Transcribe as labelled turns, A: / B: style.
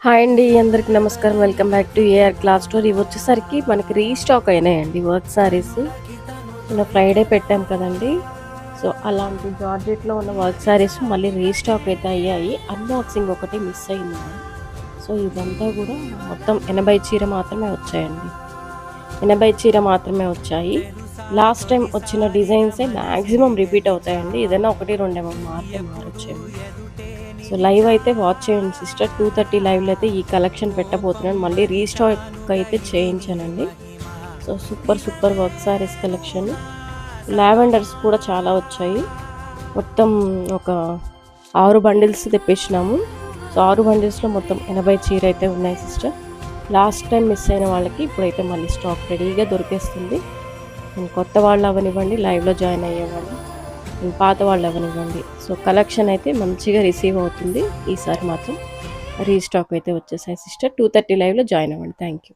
A: Hi అండి. అందరికి నమస్కారం. Welcome back to AR cloth store. ఇవి వచ్చేసరికి మనకి రీస్టాక్ అయినాయండి వర్క్ సారీస్. నిన్న ఫ్రైడే పెట్టాం కదండి. సో అలాంటి జార్జెట్లో ఉన్న వర్క్ సారీస్ మళ్ళీ రీస్టాక్ అయితే అయ్యాయి. అన్బాక్సింగ్ ఒకటి మిస్ అయింది. సో ఇదంతా కూడా మొత్తం 80 చీర మాత్రమే వచ్చాయండి. 80 చీర మాత్రమే వచ్చాయి. లాస్ట్ టైం వచ్చిన డిజైన్సే మ్యాక్సిమం రిపీట్ అవుతాయండి. ఏదైనా ఒకటి రెండేమో మారొచ్చేయండి. సో లైవ్ అయితే వాచ్ చేయండి సిస్టర్. 2:30 లైవ్లో అయితే ఈ కలెక్షన్ పెట్టబోతున్నాను. మళ్ళీ రీస్టాక్ అయితే చేయించానండి. So super work saris collection. Lavenders కూడా చాలా వచ్చాయి. మొత్తం ఒక 6 బండిల్స్ తెప్పించినాము. సో 6 బండిల్స్లో మొత్తం 80 చీర అయితే ఉన్నాయి సిస్టర్. లాస్ట్ టైం మిస్ అయిన వాళ్ళకి ఇప్పుడైతే మళ్ళీ స్టాక్ రెడీగా దొరికేస్తుంది. కొత్త వాళ్ళు అవనివ్వండి, లైవ్లో జాయిన్ అయ్యేవాళ్ళు, పాత వాళ్ళు అవనివ్వండి. సో కలెక్షన్ అయితే మంచిగా రిసీవ్ అవుతుంది. ఈసారి మాత్రం రీస్టాక్ అయితే వచ్చేసాయి సిస్టర్. 2:30 లైవ్లో జాయిన్ అవ్వండి. Thank you.